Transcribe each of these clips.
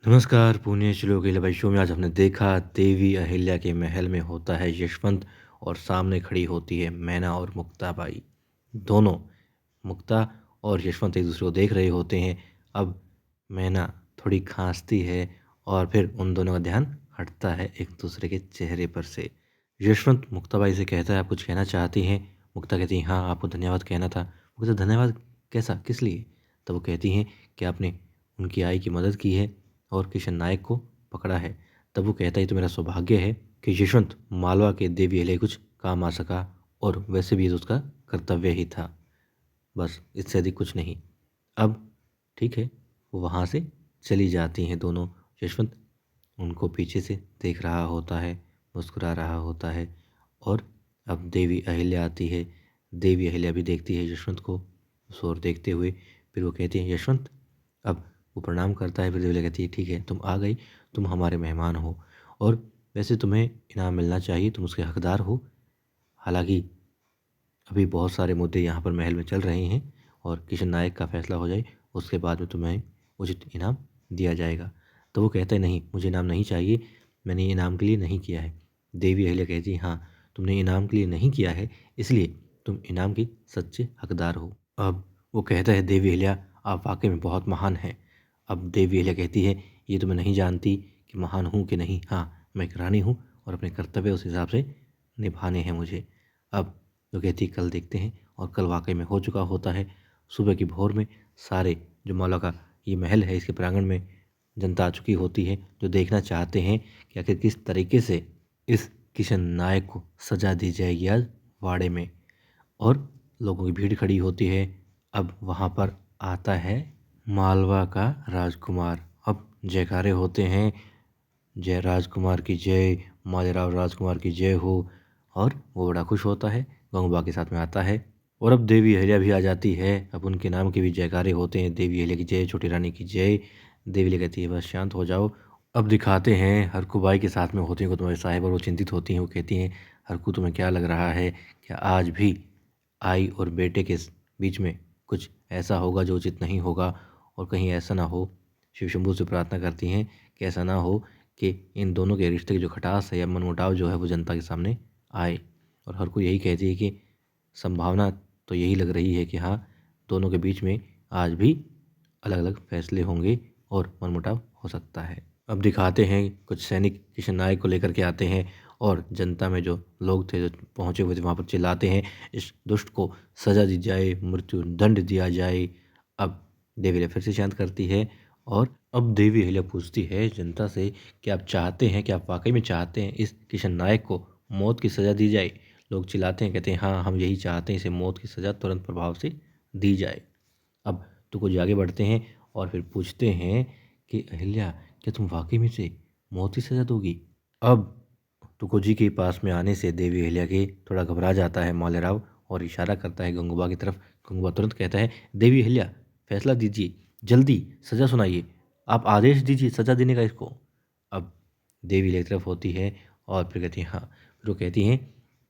नमस्कार, पुण्य श्लोक अहिल्याबाई शो में आज हमने देखा देवी अहिल्या के महल में होता है यशवंत और सामने खड़ी होती है मैना और मुक्ताबाई। दोनों मुक्ता और यशवंत एक दूसरे को देख रहे होते हैं। अब मैना थोड़ी खांसती है और फिर उन दोनों का ध्यान हटता है एक दूसरे के चेहरे पर से। यशवंत मुक्ताबाई से कहता है, आप कुछ कहना चाहती हैं? मुक्ता कहती है, हाँ आपको धन्यवाद कहना था। वो कहते, धन्यवाद कैसा, किस लिए? तब वो कहती हैं कि आपने उनकी आई की मदद की है और किशन नायक को पकड़ा है। तब वो कहता है, तो मेरा सौभाग्य है कि यशवंत मालवा के देवी अहिल्या कुछ काम आ सका, और वैसे भी ये तो उसका कर्तव्य ही था। बस इससे अधिक कुछ नहीं। अब ठीक है, वो वहाँ से चली जाती हैं दोनों। यशवंत उनको पीछे से देख रहा होता है, मुस्कुरा रहा होता है। और अब देवी अहिल्या आती है। देवी अहिल्या भी देखती है यशवंत को उस ओर देखते हुए। फिर वो कहती है, यशवंत। अब वो प्रणाम करता है। फिर देवी अहिल्या कहती है, ठीक है तुम आ गई, तुम हमारे मेहमान हो, और वैसे तुम्हें इनाम मिलना चाहिए, तुम उसके हकदार हो। हालांकि अभी बहुत सारे मुद्दे यहाँ पर महल में चल रहे हैं, और किशन नायक का फैसला हो जाए उसके बाद में तुम्हें उचित इनाम दिया जाएगा। तो वो कहता है, नहीं मुझे इनाम नहीं चाहिए, मैंने ये इनाम के लिए नहीं किया है। देवी अहिल्या कहती है, हाँ तुमने इनाम के लिए नहीं किया है, इसलिए तुम इनाम की सच्चे हकदार हो। अब वो कहता है, देवी अहिल्या आप वाकई में बहुत महान हैं। अब देवी अहिल्या कहती है, ये तो मैं नहीं जानती कि महान हूँ कि नहीं, हाँ मैं एक रानी हूँ और अपने कर्तव्य उस हिसाब से निभाने हैं मुझे। अब तो कहती, कल देखते हैं। और कल वाकई में हो चुका होता है। सुबह की भोर में सारे जो मौला का ये महल है, इसके प्रांगण में जनता आ चुकी होती है, जो देखना चाहते हैं कि आखिर किस तरीके से इस किशन नायक को सजा दी जाएगी आज वाड़े में। और लोगों की भीड़ खड़ी होती है। अब वहाँ पर आता है मालवा का राजकुमार। अब जयकारे होते हैं, जय राजकुमार की जय, मालेराव राजकुमार की जय हो। और वो बड़ा खुश होता है, गंगूबा के साथ में आता है। और अब देवी अहिल्या भी आ जाती है। अब उनके नाम के भी जयकारे होते हैं, देवी अहिल्या की जय, छोटी रानी की जय। देवी अहिल्या कहती है, बस शांत हो जाओ। अब दिखाते हैं हरकुबाई के साथ में होती हैं तुम्हारे साहिब, और वो चिंतित होती हैं। वो कहती हैं, हरकू तुम्हें क्या लग रहा है, क्या आज भी आई और बेटे के बीच में कुछ ऐसा होगा जो उचित नहीं होगा? और कहीं ऐसा ना हो, शिव शंभू से प्रार्थना करती हैं कि ऐसा ना हो कि इन दोनों के रिश्ते की जो खटास है या मनमुटाव जो है वो जनता के सामने आए। और हर कोई यही कहती है कि संभावना तो यही लग रही है कि हाँ, दोनों के बीच में आज भी अलग अलग फैसले होंगे और मनमुटाव हो सकता है। अब दिखाते हैं कुछ सैनिक किशन नायक को लेकर के आते हैं, और जनता में जो लोग थे, जो पहुँचे हुए थे, वहाँ पर चिल्लाते हैं, इस दुष्ट को सजा दी जाए, मृत्यु दंड दिया जाए। अब देवी अहिल्या फिर से शांत करती है। और अब देवी अहिल्या पूछती है जनता से कि आप चाहते हैं, कि आप वाकई में चाहते हैं इस किशन नायक को मौत की सज़ा दी जाए? लोग चिल्लाते हैं, कहते हैं, हाँ हम यही चाहते हैं, इसे मौत की सज़ा तुरंत प्रभाव से दी जाए। अब तो कुछ आगे बढ़ते हैं और फिर पूछते हैं कि अहिल्या, क्या तुम वाकई में से मौत की सज़ा दोगी? अब तुकोजी के पास में आने से देवी अहिल्या के थोड़ा घबरा जाता है मालेराव, और इशारा करता है गंगूबा की तरफ। गंगूबा तुरंत कहता है, देवी अहिल्या फैसला दीजिए, जल्दी सज़ा सुनाइए, आप आदेश दीजिए सज़ा देने का इसको। अब देवी अहिल्या की तरफ होती है और फिर कहती है, हाँ। फिर वो कहती हैं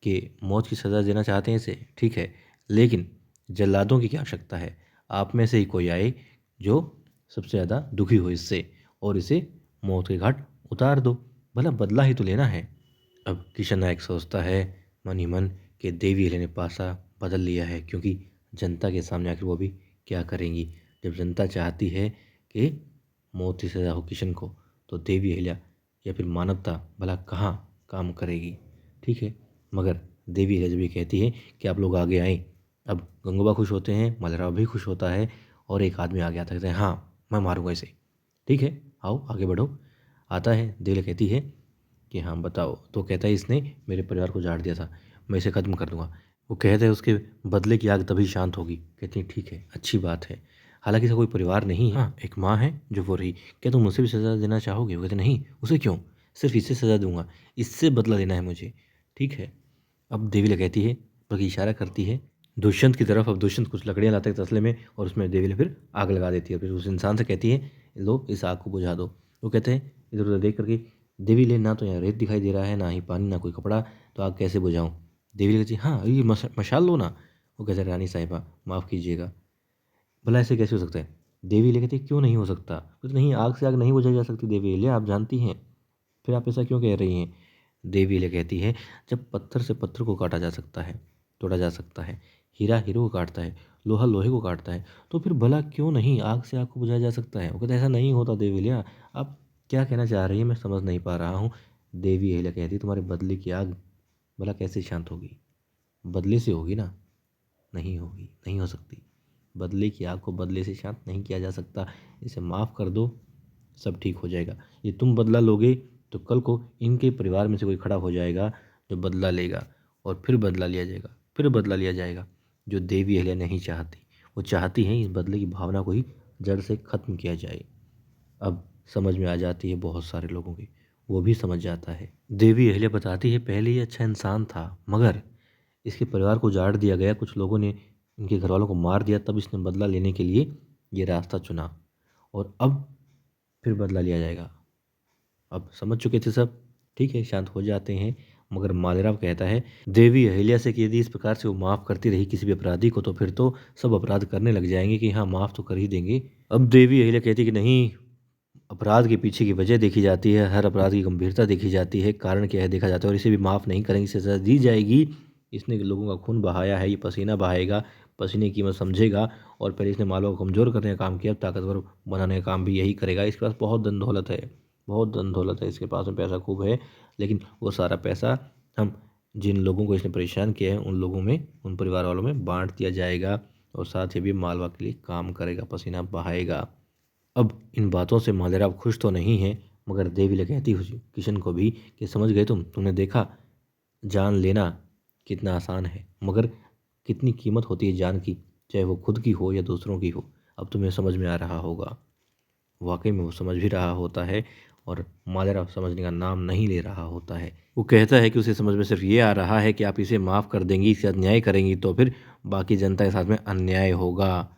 कि मौत की सज़ा देना चाहते हैं इसे, ठीक है, लेकिन जल्लादों की क्या आवश्यकता है? आप में से ही कोई आए जो सबसे ज़्यादा दुखी हो इससे, और इसे मौत के घाट उतार दो, भला बदला ही तो लेना है। अब किशन नायक सोचता है मन ही मन कि देवी अहिल्या ने पासा बदल लिया है, क्योंकि जनता के सामने आकर वो भी क्या करेंगी? जब जनता चाहती है कि मौत की सज़ा हो किशन को, तो देवी अहिल्या या फिर मानवता भला कहाँ काम करेगी? ठीक है, मगर देवी अहिल्या जब ये कहती है कि आप लोग आगे आएँ, अब गंगूबा खुश होते हैं, मलराव भी खुश होता है, और एक आदमी आगे आता है, कहता है, हाँ मैं मारूंगा इसे, ठीक है आओ आगे बढ़ो। आता है, देवी अहिल्या कहती है कि हाँ बताओ। तो कहता है, इसने मेरे परिवार को उजाड़ दिया था, मैं इसे ख़त्म कर दूंगा। वो कहता है, उसके बदले की आग तभी शांत होगी। कहती है, ठीक है अच्छी बात है, हालांकि इसका कोई परिवार नहीं है, हाँ एक माँ है जो वो रही, क्या तुम उसे भी सज़ा देना चाहोगे? वो कहते, नहीं उसे क्यों, सिर्फ इससे सज़ा दूंगा, इससे बदला लेना है मुझे, ठीक है। अब देवी कहती है, बल्कि इशारा करती है दुष्यंत की तरफ। अब दुष्यंत कुछ लकड़ियाँ लाता है तसले में, और उसमें देवी फिर आग लगा देती है। फिर उस इंसान से कहती है, लो इस आग को बुझा दो। वो कहते हैं, इधर उधर देख करके, देवी ले ना तो यहाँ रेत दिखाई दे रहा है, ना ही पानी, ना कोई कपड़ा, तो आग कैसे बुझाऊँ? देवी कहती है, हाँ ये मशाल लो ना। वो कहते हैं, रानी साहिबा माफ़ कीजिएगा, भला ऐसे कैसे हो सकता है? देवी अहिल्या कहती है क्यों नहीं हो सकता? बोलती नहीं, आग से आग नहीं बुझाई जा सकती देवी अहिल्या, आप जानती हैं। फिर आप ऐसा क्यों कह रही हैं? देवी अहिल्या कहती है जब पत्थर से पत्थर को काटा जा सकता है, तोड़ा जा सकता है, हीरा हीरे को काटता है, लोहा लोहे को काटता है, तो फिर भला क्यों नहीं आग से आग को बुझाया जा सकता है? वो कहता है ऐसा नहीं होता देवी अहिल्या, आप क्या कहना चाह रही हैं मैं समझ नहीं पा रहा हूँ। देवी अहिल्या कहती है तुम्हारे बदले की आग भला कैसे शांत होगी? बदले से होगी ना? नहीं होगी, नहीं हो सकती। बदले की आग को बदले से शांत नहीं किया जा सकता। इसे माफ़ कर दो, सब ठीक हो जाएगा। ये तुम बदला लोगे तो कल को इनके परिवार में से कोई खड़ा हो जाएगा जो बदला लेगा, और फिर बदला लिया जाएगा, फिर बदला लिया जाएगा। जो देवी अहिल्या नहीं चाहती, वो चाहती हैं इस बदले की भावना को ही जड़ से ख़त्म किया जाए। अब समझ में आ जाती है बहुत सारे लोगों की, वो भी समझ जाता है। देवी अहिल्या बताती है पहले ये अच्छा इंसान था, मगर इसके परिवार को उजाड़ दिया गया, कुछ लोगों ने इनके घर वालों को मार दिया, तब इसने बदला लेने के लिए ये रास्ता चुना, और अब फिर बदला लिया जाएगा। अब समझ चुके थे सब, ठीक है, शांत हो जाते हैं। मगर मालेराव कहता है देवी अहिल्या से कि यदि इस प्रकार से वो माफ़ करती रही किसी भी अपराधी को, तो फिर तो सब अपराध करने लग जाएंगे कि हाँ माफ़ तो कर ही देंगे। अब देवी अहिल्या कहती है कि नहीं, अपराध के पीछे की वजह देखी जाती है, हर अपराध की गंभीरता देखी जाती है, कारण क्या है देखा जाता है, और इसे भी माफ़ नहीं करेंगे, इसे सज़ा दी जाएगी। इसने लोगों का खून बहाया है, ये पसीना बहाएगा, पसीने की कीमत समझेगा, और पहले इसने मालवा को कमज़ोर करने का काम किया, अब ताकतवर बनाने का काम भी यही करेगा। इसके पास बहुत धन दौलत है, बहुत धन दौलत है, इसके पास में पैसा खूब है, लेकिन वो सारा पैसा हम जिन लोगों को इसने परेशान किया है उन लोगों में, उन परिवार वालों में बांट दिया जाएगा, और साथ ही भी मालवा के लिए काम करेगा, पसीना बहाएगा। अब इन बातों से मालेराव खुश तो नहीं है, मगर देवी कहती हुई किशन को भी कि समझ गए तुमने देखा, जान लेना कितना आसान है, मगर कितनी कीमत होती है जान की, चाहे वो खुद की हो या दूसरों की हो। अब तुम्हें समझ में आ रहा होगा। वाकई में वो समझ भी रहा होता है, और मालेराव समझने का नाम नहीं ले रहा होता है। वो कहता है कि उसे समझ में सिर्फ ये आ रहा है कि आप इसे माफ़ कर देंगी, इसके साथ न्याय करेंगी, तो फिर बाकी जनता के साथ में अन्याय होगा।